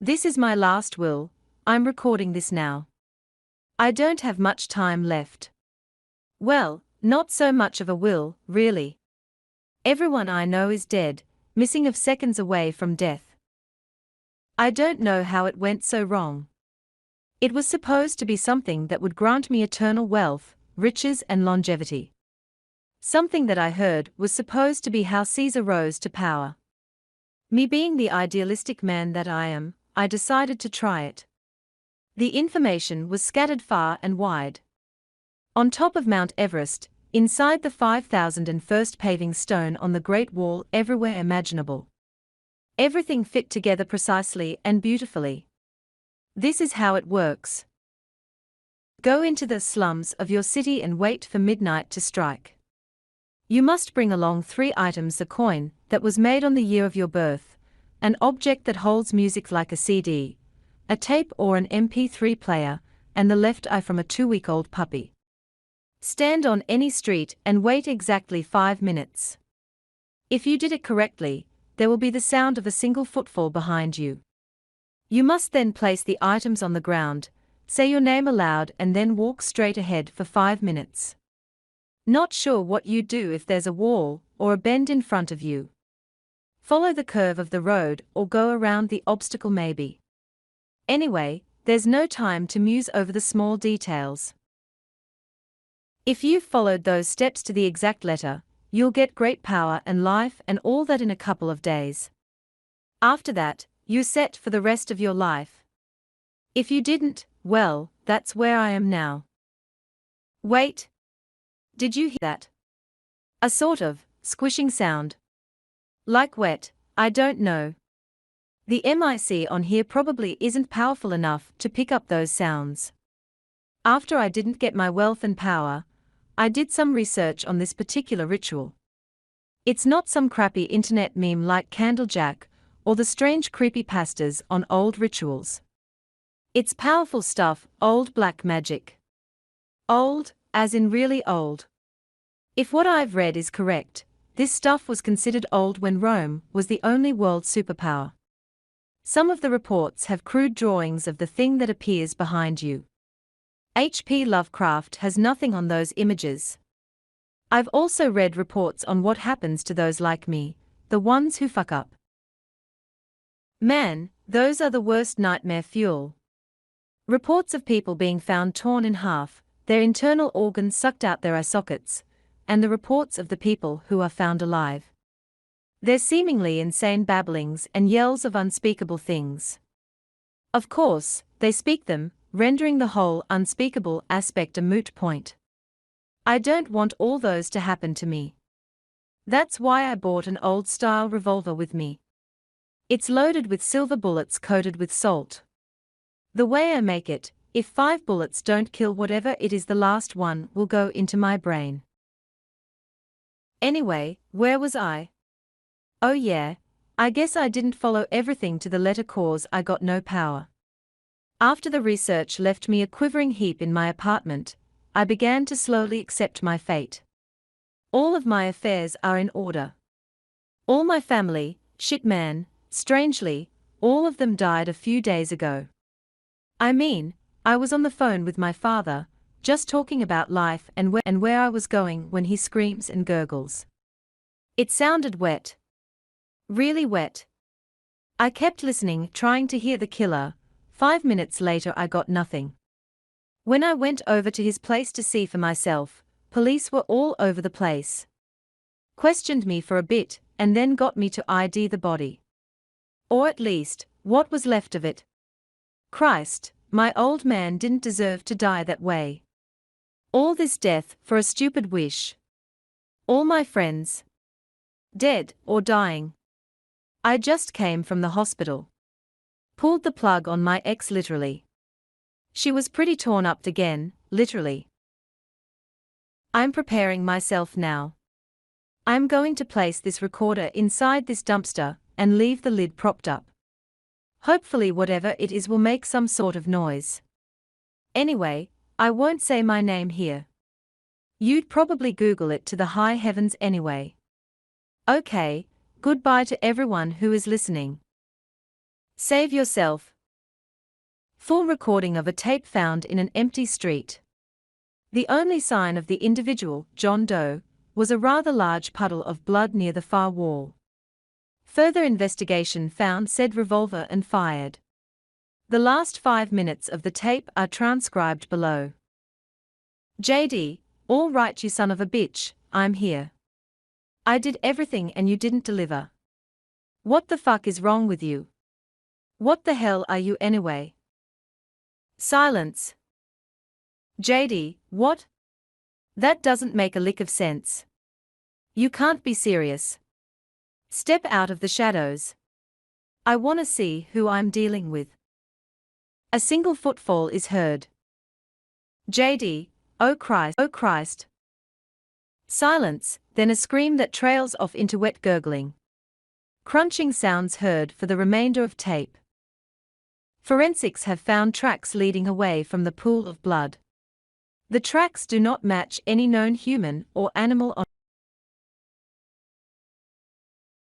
This is my last will, I'm recording this now. I don't have much time left. Well, not so much of a will, really. Everyone I know is dead, missing of seconds away from death. I don't know how it went so wrong. It was supposed to be something that would grant me eternal wealth, riches and longevity. Something that I heard was supposed to be how Caesar rose to power. Me being the idealistic man that I am, I decided to try it. The information was scattered far and wide. On top of Mount Everest, inside the 5,001st paving stone on the Great Wall, everywhere imaginable. Everything fit together precisely and beautifully. This is how it works. Go into the slums of your city and wait for midnight to strike. You must bring along 3 items: a coin that was made on the year of your birth, an object that holds music like a CD, a tape or an MP3 player, and the left eye from a 2-week-old puppy. Stand on any street and wait exactly 5 minutes. If you did it correctly, there will be the sound of a single footfall behind you. You must then place the items on the ground, say your name aloud and then walk straight ahead for 5 minutes. Not sure what you'd do if there's a wall or a bend in front of you. Follow the curve of the road or go around the obstacle maybe. Anyway, there's no time to muse over the small details. If you've followed those steps to the exact letter, you'll get great power and life and all that in a couple of days. After that, you're set for the rest of your life. If you didn't, well, that's where I am now. Wait. Did you hear that? A sort of squishing sound. Like wet, I don't know. The mic on here probably isn't powerful enough to pick up those sounds. After I didn't get my wealth and power, I did some research on this particular ritual. It's not some crappy internet meme like Candlejack or the strange creepypastas on old rituals. It's powerful stuff, old black magic. Old, as in really old. If what I've read is correct, this stuff was considered old when Rome was the only world superpower. Some of the reports have crude drawings of the thing that appears behind you. H.P. Lovecraft has nothing on those images. I've also read reports on what happens to those like me, the ones who fuck up. Man, those are the worst nightmare fuel. Reports of people being found torn in half, their internal organs sucked out their eye sockets, and the reports of the people who are found alive. Their seemingly insane babblings and yells of unspeakable things. Of course, they speak them, rendering the whole unspeakable aspect a moot point. I don't want all those to happen to me. That's why I bought an old-style revolver with me. It's loaded with silver bullets coated with salt. The way I make it, if 5 bullets don't kill whatever it is, the last one will go into my brain. Anyway, where was I? Oh yeah, I guess I didn't follow everything to the letter cause I got no power. After the research left me a quivering heap in my apartment, I began to slowly accept my fate. All of my affairs are in order. All my family, shit man, strangely, all of them died a few days ago. I mean, I was on the phone with my father, just talking about life and where I was going when he screams and gurgles. It sounded wet. Really wet. I kept listening, trying to hear the killer. 5 minutes later I got nothing. When I went over to his place to see for myself, police were all over the place. Questioned me for a bit, and then got me to ID the body. Or at least, what was left of it. Christ, my old man didn't deserve to die that way. All this death for a stupid wish. All my friends dead or dying. I just came from the hospital. Pulled the plug on my ex literally. She was pretty torn up again, literally. I'm preparing myself now. I'm going to place this recorder inside this dumpster and leave the lid propped up. Hopefully whatever it is will make some sort of noise. Anyway, I won't say my name here. You'd probably Google it to the high heavens anyway. Okay, goodbye to everyone who is listening. Save yourself. Full recording of a tape found in an empty street. The only sign of the individual, John Doe, was a rather large puddle of blood near the far wall. Further investigation found said revolver and fired. The last 5 minutes of the tape are transcribed below. JD, all right you son of a bitch, I'm here. I did everything and you didn't deliver. What the fuck is wrong with you? What the hell are you anyway? Silence. JD, what? That doesn't make a lick of sense. You can't be serious. Step out of the shadows. I wanna see who I'm dealing with. A single footfall is heard. JD, oh Christ, oh Christ. Silence, then a scream that trails off into wet gurgling. Crunching sounds heard for the remainder of tape. Forensics have found tracks leading away from the pool of blood. The tracks do not match any known human or animal on